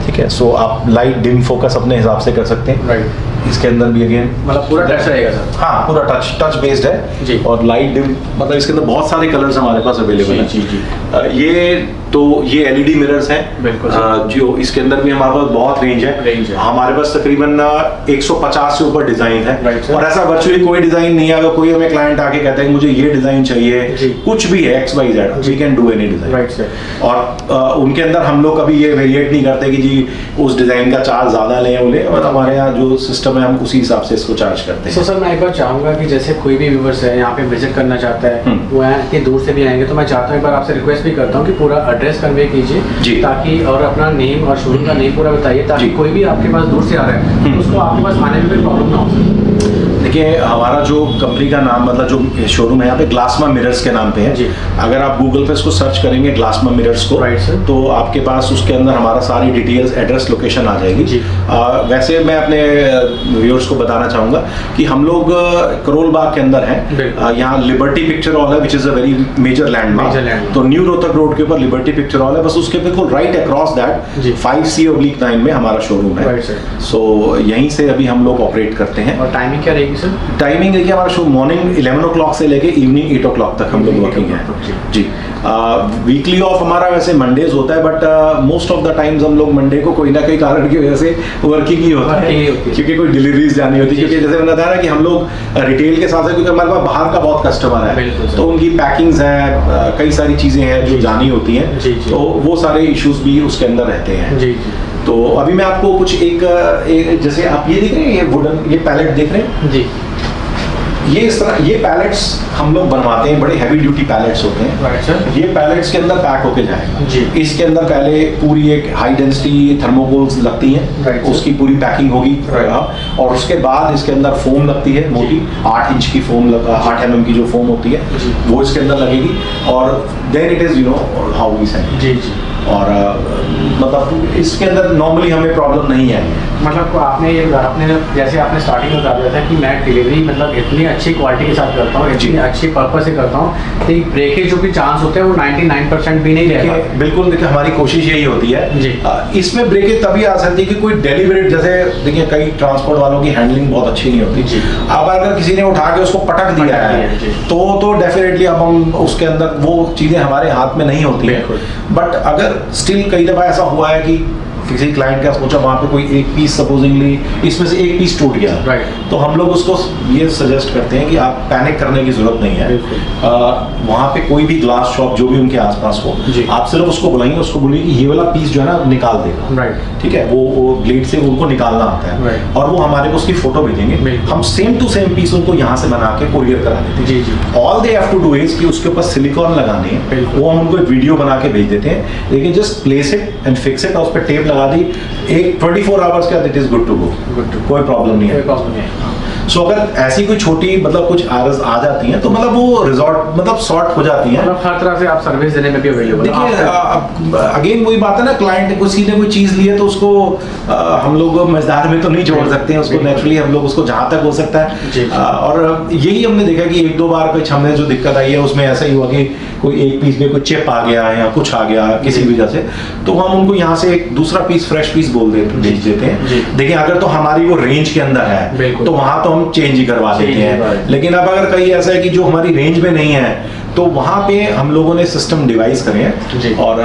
ठीक है, सो आप लाइट डिम फोकस अपने हिसाब से कर सकते हैं। राइट। इसके अंदर भी अगेन मतलब पूरा टच रहेगा सर? हाँ, पूरा टच बेस्ड है। जी। और लाइट डिम, मतलब इसके अंदर बहुत सारे कलर्स हमारे पास अवेलेबल जी, हैं। जी, जी। ये एलईडी मिरर्स हैं। बिल्कुल। जो इसके अंदर भी हमारे पास बहुत रेंज है। हमारे पास तकरीबन 150 से ऊपर डिजाइन है। Right, sir। और ऐसा वर्चुअली कोई डिजाइन नहीं है। अगर कोई हमें क्लाइंट आके कहता है कि मुझे ये डिजाइन चाहिए, जी। कुछ भी है XYZ, we can do any design. Right sir. और उनके अंदर हम लोग कभी ये वेरिएट नहीं करते कि जी उस डिजाइन का चार्ज ज्यादा लें बोले, और हमारे यहाँ जो सिस्टम है हम उसी हिसाब से इसको चार्ज करते तो हैं। सर मैं एक बार चाहूंगा कि जैसे कोई भी व्यूवर्स है यहाँ पे विजिट करना चाहता है, वो यहाँ इतनी दूर से भी आएंगे, तो मैं चाहता हूँ एक बार आपसे रिक्वेस्ट भी करता हूँ कि पूरा एड्रेस कन्वे कीजिए, जी। ताकि और अपना नेम और शोरूम का नेम पूरा बताइए, ताकि जी। कोई भी आपके पास दूर से आ रहा है तो उसको आपके पास आने में कोई प्रॉब्लम ना हो सके। देखिए हमारा जो कंपनी का नाम, मतलब जो शोरूम है यहाँ पे ग्लासमा मिरर्स के नाम पे है। जी। अगर आप गूगल पे इसको सर्च करेंगे ग्लासमा मिरर्स को, Right, sir। तो आपके पास उसके अंदर हमारा सारी डिटेल्स, एड्रेस, लोकेशन आ जाएगी। जी। वैसे मैं अपने व्यूअर्स को बताना चाहूँगा कि हम लोग करोल बाग के अंदर हैं। बिल्कुल। यहाँ लिबर्टी पिक्चर हॉल है, which is a very major Major landmark. landmark। तो न्यू रोहतक रोड के ऊपर लिबर्टी पिक्चर हॉल है, बस उसके बिल्कुल right across that ji. 5C/9 में हमारा शोरूम है। Right, sir। सो यहीं से अभी हम लोग ऑपरेट करते हैं। और टाइमिंग क्या रहेगी सर? टाइमिंग देखिए, हमारा शो मॉर्निंग 11 o'clock से लेके इवनिंग 8 o'clock तक हम लोग Evening वर्किंग 8 है। o'clock, जी। वीकली ऑफ हमारा वैसे मंडेज होता है, but most of the times हम लोग मंडे को कोई ना कोई कारण की वजह से वर्किंग ही होता Working ही होती है, है। क्योंकि कोई डिलीवरीज जानी होती है। जी, क्योंकि जैसे मैंने बताया ना कि हम लोग रिटेल के साथ साथ, क्योंकि हमारे पास बाहर का बहुत कस्टमर बिल्कुल है, सर। तो उनकी पैकिंग्स हैं, कई सारी चीज़ें हैं जो जी, जानी होती हैं, जी, जी। तो वो सारे इश्यूज भी उसके अंदर रहते हैं। जी जी। तो अभी मैं आपको कुछ एक जैसे आप ये देख रहे हैं, ये वुडन ये पैलेट देख रहे हैं, जी। ये इस तरह ये पैलेट्स हम लोग बनवाते हैं, बड़े हैवी ड्यूटी पैलेट्स होते हैं। Right sir. ये पैलेट्स के अंदर पैक होके जाएगा। जी। इसके अंदर पहले पूरी एक हाई डेंसिटी थर्मोकोल्स लगती हैं, Right, sir। उसकी पूरी पैकिंग होगी। Right। और उसके बाद इसके अंदर फोम लगती है मोटी, 8 इंच की फोम, 8 mm की जो फोम होती है जी। वो इसके अंदर लगेगी। और then it is how we send. जी जी। और मतलब इसके अंदर नॉर्मली हमें प्रॉब्लम नहीं है। मतलब आपने जैसे आपने स्टार्टिंग में बता दिया था कि मैं डिलीवरी मतलब इतनी अच्छी क्वालिटी के साथ करता हूँ, इतनी अच्छी पर्पस से करता हूँ कि ब्रेकेज जो भी चांस होते हैं वो 99% भी नहीं रहता। बिल्कुल, देखिए हमारी कोशिश यही होती है जी। इसमें ब्रेकेज तभी आ सकती है कि कोई डेलिबरेट, जैसे देखिए कई ट्रांसपोर्ट वालों की हैंडलिंग बहुत अच्छी नहीं होती जी। अब अगर किसी ने उठा के उसको पटक दिया है तो डेफिनेटली अब हम उसके अंदर वो चीजें हमारे हाथ में नहीं होती है। बट अगर स्टिल कई दफा ऐसा हुआ है कि किसी क्लाइंट का सोचा वहाँ पे कोई एक पीस सपोजिंगली इसमें से एक पीस टूट गया, तो हम लोग उसको ये सजेस्ट करते हैं कि आप पैनिक करने की जरूरत नहीं है। वहाँ पे कोई भी ग्लास शॉप जो भी उनके आसपास हो, आप सिर्फ उसको बुलाइए, उसको बोलिए कि ये वाला पीस जो है ना निकाल देगा, ठीक है, वो ब्लेड से उनको निकालना आता है और वो हमारे को उसकी फोटो भेजेंगे, हम सेम टू सेम पीस उनको यहाँ से बना के कोरियर करा देते हैं। All they have to do is कि उसके ऊपर सिलिकॉन लगाने हैं, वो हम उनको एक वीडियो बना के भेज देते हैं, लेकिन just place it and fix it और उस पर टेप लगा दी, एक 24 आवर्स के बाद it is good to go, कोई प्रॉब्लम नहीं है। सो अगर ऐसी कोई छोटी मतलब कुछ एरर्स आ जाती हैं तो मतलब वो रिजॉर्ट मतलब सॉर्ट हो जाती हैं, मतलब हर तरह से आप सर्विस देने में भी अवेलेबल। देखिए अगेन वही बात है ना, क्लाइंट किसी ने कोई चीज ली है तो उसको हम लोग मजेदार में तो नहीं जोड़ सकते हैं उसको, नेचुरली हम लोग उसको जहां तक हो सकता है और यही हमने देखा कि एक दो बार कुछ हमने जो दिक्कत आई है उसमें ऐसा ही हुआ कि कोई एक पीस में कोई चिप आ गया या कुछ आ गया किसी वजह से, तो हम उनको यहाँ से एक दूसरा पीस फ्रेश पीस भेज देते हैं। देखिए अगर तो हमारी वो रेंज के अंदर है तो वहां तो हम चेंज ही करवा देते हैं, लेकिन अब अगर कहीं ऐसा है कि जो हमारी रेंज में नहीं है तो वहां पे हम लोगों ने सिस्टम डिवाइस करे हैं और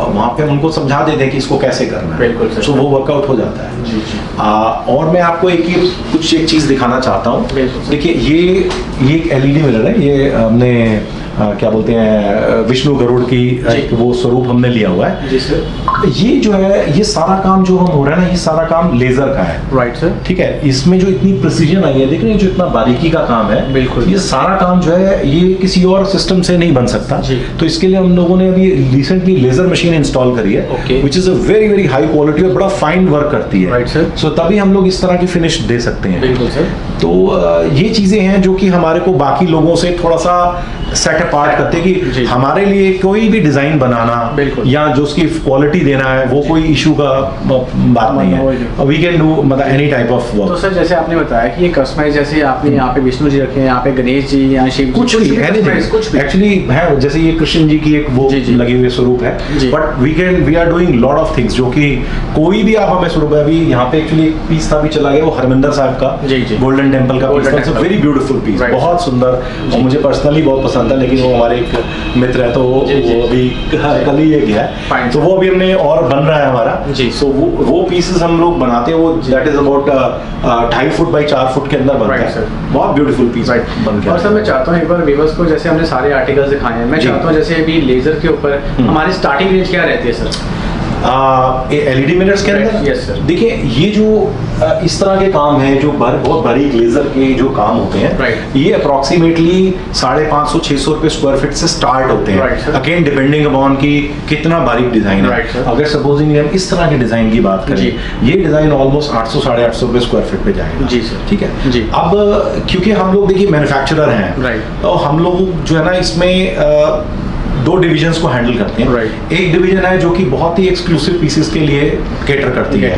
वहां पे हम उनको समझा देते हैं कि इसको कैसे करना है, तो वो वर्कआउट हो जाता है। और मैं आपको कुछ एक चीज दिखाना चाहता हूँ। देखिए ये एक एलईडी मिरर है, ये हमने क्या बोलते हैं विष्णु गरुड़ की वो स्वरूप हमने लिया हुआ है जी सर। ये जो है ये सारा काम जो हम हो रहा है ना, ये सारा काम लेजर का है, राइट सर, ठीक है। इसमें जो इतनी प्रिसीजन आई है, देख रहे हैं जो इतना बारीकी का काम है, बिल्कुल, ये सारा काम जो है ये किसी और सिस्टम से नहीं बन सकता। तो इसके लिए हम लोगों ने अभी रिसेंटली लेजर मशीन इंस्टॉल करी है, which is a very very high quality और बड़ा फाइन वर्क करती है, राइट सर। सो तभी हम लोग इस तरह की फिनिश दे सकते हैं। बिल्कुल सर। तो ये चीजें हैं जो कि हमारे को बाकी लोगों से थोड़ा सा सेट अपार्ट करते हैं कि हमारे लिए कोई भी डिजाइन बनाना या जो उसकी क्वालिटी देना है वो कोई इशू का बात नहीं है, वी कैन डू मतलब एनी टाइप ऑफ वर्क। तो सर जैसे आपने बताया कि ये कस्टमाइज, जैसे आपने यहाँ पे विष्णु जी रखे हैं, यहाँ पे गणेश जी या शिव, कुछ भी है एक्चुअली है, जैसे ये कृष्ण जी की एक वो लगी हुई स्वरूप है, but we are doing lot of things जो कि कोई भी आप हमें स्वरूप है। अभी यहाँ पे एक्चुअली एक पीस था भी चला गया, वो हरमिंदर साहब का गोल्डन टेम्पल का पीस था, वेरी ब्यूटीफुल पीस, बहुत सुंदर और मुझे पर्सनली बहुत पसंद है, लेकिन वो हमारे एक मित्र है तो वो अभी कल ही ये गया है, तो वो अभी हमने और बन रहा है हमारा जी। सो वो पीसेस हम लोग बनाते हैं, वो that is about 2.5 foot by 4 foot के अंदर बनता है, बहुत ब्यूटीफुल पीस बन गया। और सर मैं चाहता हूँ एक बार व्यूअर्स को, जैसे हमने सारे आर्टिकल्स दिखाए हैं, मैं चाहता हूँ जैसे अभी लेजर के ऊपर हमारी स्टार्टिंग रेंज क्या रहती है सर? एलईडी मिरर्स के अंदर देखिए ये जो इस तरह के काम है जो बहुत बारीक लेजर के जो काम होते हैं, ये अप्रोक्सीमेटली 550-600 रुपए स्क्वायर फीट से स्टार्ट होते हैं, अगेन डिपेंडिंग अपॉन कि कितना बारीक डिजाइन है। अगर सपोजिंग हम इस तरह के डिजाइन की बात करें, ये डिजाइन ऑलमोस्ट 800-850 रुपए स्क्वायर फीट पे जाएगा जी सर, ठीक है जी। अब क्योंकि हम लोग देखिए मैन्युफैक्चरर हैं, तो हम लोग जो है ना इसमें दो डिविजन्स को हैंडल करते हैं। एक डिवीजन है जो कि बहुत ही एक्सक्लूसिव पीसेस के लिए केटर करती है,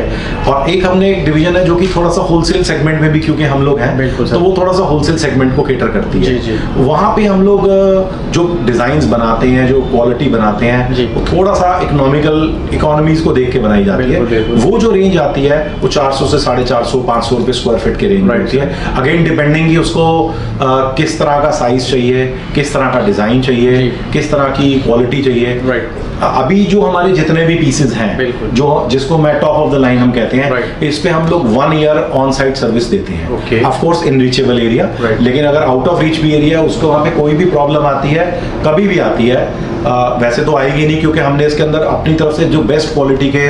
और एक हमने एक डिवीजन है जो कि थोड़ा सा होलसेल सेगमेंट में भी, क्योंकि हम लोग हैं तो वो थोड़ा सा होलसेल सेगमेंट को केटर करती है। वहाँ पे हम लोग जो डिजाइन्स बनाते हैं, जो क्वालिटी बनाते हैं, वो थोड़ा सा इकोनॉमीज को देख के बनाई जाती है। वो जो रेंज आती है वो 400 से 450-500 रुपए स्क्वायर फीट की रेंज होती है, अगेन डिपेंडिंग कि उसको किस तरह का साइज चाहिए, किस तरह का डिजाइन चाहिए, किस तरह की क्वालिटी चाहिए। अभी जो हमारे जितने भी पीसेस हैं, जो जिसको मैं टॉप ऑफ द लाइन हम कहते हैं, इस पे हम लोग 1 ईयर ऑन साइट सर्विस देते हैं, of course in reachable area. लेकिन अगर आउट ऑफ रीच भी एरिया, उसको वहाँ पे कोई भी प्रॉब्लम आती है, कभी भी आती है, वैसे तो आएगी नहीं क्योंकि हमने इसके अंदर अपनी तरफ से जो बेस्ट क्वालिटी के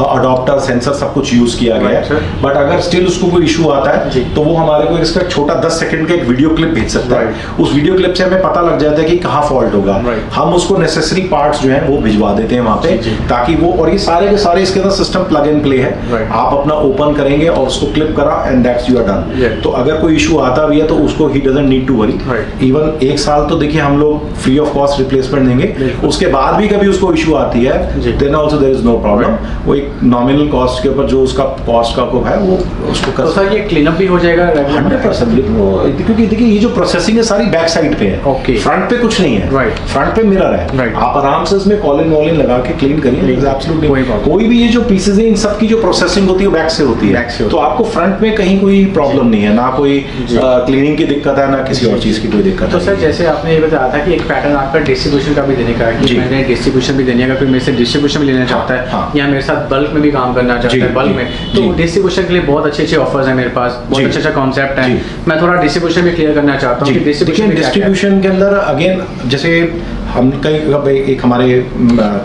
अडॉप्टर, सेंसर सब कुछ यूज किया गया है। बट अगर स्टिल उसको कोई इशू आता है तो वो हमारे को इसका छोटा 10 सेकंड का एक वीडियो क्लिप भेज सकता है। उस वीडियो क्लिप से हमें पता लग जाता है कि कहाँ फॉल्ट होगा, हम उसको नेसेसरी पार्ट्स जो है वो भिजवा भिजवा देते हैं वहाँ पे, जी। ताकि वो, और ये सारे के सारे इसके अंदर सिस्टम प्लग एंड प्ले है। Right. आप अपना ओपन करेंगे और उसको क्लिप करा and that's you are done. Yeah. तो अगर कोई इशू आता भी है तो उसको ही doesn't need to worry. Right. Even 1 साल तो देखिए हम लोग फ्री ऑफ कॉस्ट रिप्लेसमेंट देंगे, बिल्कुल। उसके बाद भी कभी उसको इशू आती है जी। Then also there is no problem. वो एक नॉमिनल कॉस्ट के ऊपर जो उसका कॉस्ट का है वो उसको तो सर ये क्लीनअप भी हो जाएगा 100%। क्योंकि देखिए ये जो प्रोसेसिंग है सारी बैक साइड पे है, Okay. फ्रंट पे कुछ नहीं है। Right. फ्रंट पे मिरर है। Right. आप आराम से इसमें कॉलिन वॉलिन लगा के क्लीन करिए, Clean. एब्सोल्युटली कोई problem कोई भी ये जो पीसेज है इन सब की जो प्रोसेसिंग होती है बैक से होती Back से है, होती तो आपको फ्रंट में कहीं कोई प्रॉब्लम नहीं है, ना कोई जी। क्लीनिंग की दिक्कत है, ना किसी और चीज की कोई दिक्कत तो है। सर जैसे आपने ये बताया था कि एक पैटर्न आपका डिस्ट्रीब्यूशन का भी देने का है कि जी। मैंने डिस्ट्रीब्यूशन भी देने का, कोई मेरे से डिस्ट्रीब्यूशन भी लेना चाहता है हाँ। या मेरे साथ बल्क में भी काम करना चाहता जी, है बल्क जी, में, जी। तो डिस्ट्रीब्यूशन के लिए बहुत अच्छे ऑफर्स हैं मेरे पास, बहुत जी। अच्छा कॉन्सेप्ट है। जी। मैं थोड़ा डिस्ट्रीब्यूशन भी क्लियर करना चाहता हूँ जी, कि देखिए डिस्ट्रीब्यूशन डिस्ट्रीब्यूशन के अंदर अगेन जैसे हम एक हमारे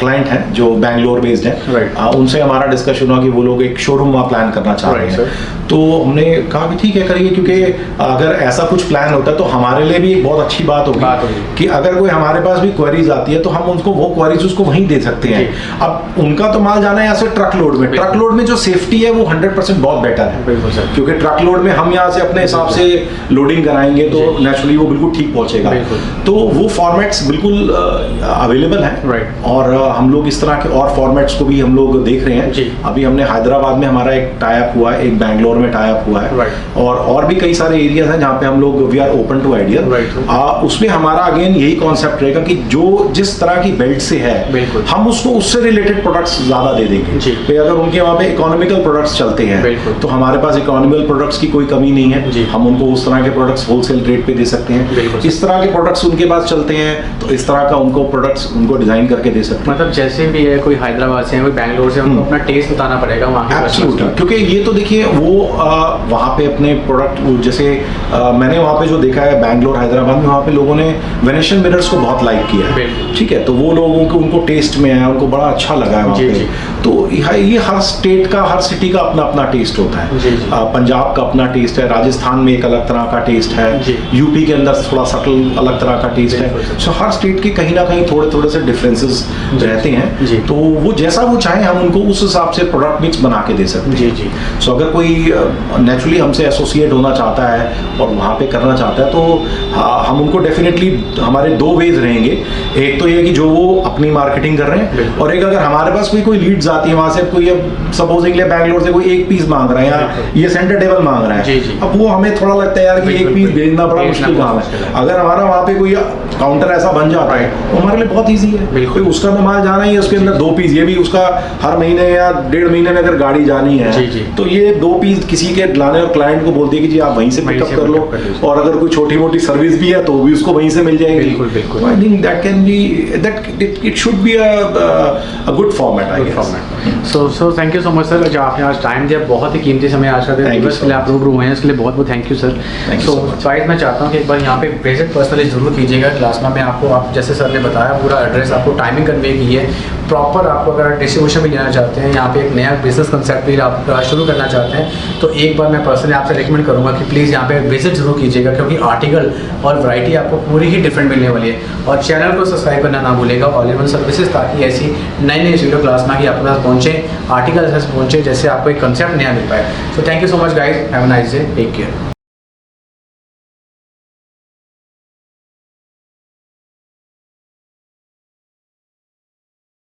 क्लाइंट हैं जो बैंगलोर बेस्ड है, Right. उनसे हमारा डिस्कशन हुआ कि वो लोग एक शोरूम वहाँ प्लान करना चाह रहे Right, हैं। तो हमने कहा कि ठीक है करिए, क्योंकि अगर ऐसा कुछ प्लान होता है तो हमारे लिए भी एक बहुत अच्छी बात बात होगी होगी। कि अगर कोई हमारे पास भी क्वेरीज आती है तो हम उनको वो क्वेरीज उसको वहीं दे सकते हैं। जी। अब उनका तो माल जाना है यहाँ से ट्रक लोड में, ट्रक लोड में जो सेफ्टी है वो 100% बहुत बेटर है, बिल्कुल सर। क्योंकि ट्रक लोड में हम यहाँ से अपने हिसाब से लोडिंग कराएंगे तो जी। नेचुरली वो बिल्कुल ठीक पहुंचेगा। बिल्कुल। तो वो फॉर्मेट्स बिल्कुल अवेलेबल हैं। Right. और हम लोग इस तरह के और फॉर्मेट्स को भी हम लोग देख रहे हैं। जी। अभी हमने हैदराबाद में हमारा एक टाई अप हुआ है, एक बैंगलोर में टाई अप हुआ है, Right. और भी कई सारे एरियाज हैं जहाँ पे हम लोग we are open to idea. Right. उसमें हमारा अगेन यही कॉन्सेप्ट रहेगा कि जो जिस तरह की बेल्ट से है बिल्कुल। हम उसको उससे रिलेटेड प्रोडक्ट्स ज्यादा दे देंगे। जी। तो अगर उनके वहाँ पे इकोनॉमिकल प्रोडक्ट्स चलते हैं बिल्कुल। तो हमारे पास इकोनॉमिकल प्रोडक्ट्स की कोई कमी नहीं है, जी। हम उनको उस तरह के प्रोडक्ट्स होलसेल रेट पे दे सकते हैं। बिल्कुल। इस तरह के प्रोडक्ट्स उनके पास चलते हैं तो इस तरह का उनको प्रोडक्ट्स उनको डिजाइन करके दे सकते हैं। मतलब जैसे भी है, कोई हैदराबाद से है, कोई बैंगलोर से, हमको अपना टेस्ट बताना पड़ेगा वहाँ के customers Absolutely. का। क्योंकि ये तो देखिए वो वहाँ पे अपने प्रोडक्ट जैसे मैंने वहाँ पे जो देखा है बैंगलोर हैदराबाद में, वहाँ पे लोगों ने वेनेशियन मिरर्स को बहुत लाइक किया है। बिल्कुल। ठीक है, तो वो लोगों को उनको टेस्ट में आया, उनको बड़ा अच्छा लगा है वहाँ जी, पे। जी। तो ये हर स्टेट का, हर सिटी का अपना अपना टेस्ट होता है। जी, जी। पंजाब का अपना टेस्ट है, राजस्थान में एक अलग तरह का टेस्ट है, जी। यूपी के अंदर थोड़ा सटल अलग तरह का टेस्ट है। बिल्कुल। सो हर स्टेट के कहीं ना कहीं थोड़े थोड़े से डिफरेंसेस रहते हैं। जी। तो वो जैसा वो चाहे हम उनको उस हिसाब से प्रोडक्ट मिक्स बना के दे सकते हैं। जी, जी। सो अगर कोई नेचुरली हमसे एसोसिएट होना चाहता है और वहाँ पे करना चाहता है तो हम उनको डेफिनेटली, हमारे 2 वेज रहेंगे। एक तो ये कि जो वो अपनी मार्केटिंग कर रहे हैं, बिल्कुल। और एक अगर हमारे पास कोई लीड्स आती है वहाँ से, कोई अब सपोजिंगली बैंगलोर से कोई एक पीस मांग रहा है या बिल्कुल। ये सेंटर टेबल मांग रहा है, जी, जी। अब वो हमें थोड़ा लगता है यार कि एक बिल्कुल, पीस बिल्कुल। भेजना बड़ा भेजना मुश्किल बहुत काम मुश्किल है। है। अगर हमारा वहाँ पे कोई काउंटर ऐसा बन जाता है तो हमारे लिए बहुत ईजी है। बिल्कुल। कोई उसका तो माल जाना ही है, उसके अंदर 2 पीस, ये भी उसका हर महीने या 1.5 महीने में अगर गाड़ी जानी है जी, जी। तो ये 2 पीस किसी के लाने और क्लाइंट को बोलती है कि जी आप वहीं से वहीं पिकअप से कर लो, pick up कर लीजिए। और अगर कोई छोटी मोटी सर्विस भी है तो भी उसको वहीं से मिल जाएगी। बिल्कुल, बिल्कुल। I think that can be that it should be a good format I guess. So thank you so much sir, जो आपने आज टाइम दिया, बहुत ही कीमती समय आज का दिन Thank you दिवस के लिए so आप रूबरू हुए हैं, इसके लिए बहुत बहुत thank you sir. Thank you so so much. Guys मैं चाहता हूँ कि एक बार यहाँ पे विजिट पर्सनली जरूर कीजिएगा क्लासमा में। आपको, आप जैसे सर ने बताया, पूरा एड्रेस आपको टाइमिंग कन्वे की है प्रॉपर। आपको अगर डिस्ट्रीब्यूशन भी लेना चाहते हैं, यहाँ पे एक नया बिजनेस कंसेप्ट भी आप शुरू करना चाहते हैं, तो एक बार मैं पर्सनली आपसे रिकमेंड करूँगा कि प्लीज़ यहाँ पे विजिट जरूर कीजिएगा, क्योंकि आर्टिकल और वैरायटी आपको पूरी ही डिफरेंट मिलने वाली है। और चैनल को सब्सक्राइब करना ना भूलेगा, ऑल इन वन सर्विसेज, ताकि ऐसी नई नई वीडियो क्लासमा की आपके पास पहुँचे, आर्टिकल पहुँचे, जैसे आपको एक कंसेप्ट नया मिल पाए। So thank you so much guys, have a nice day, take care.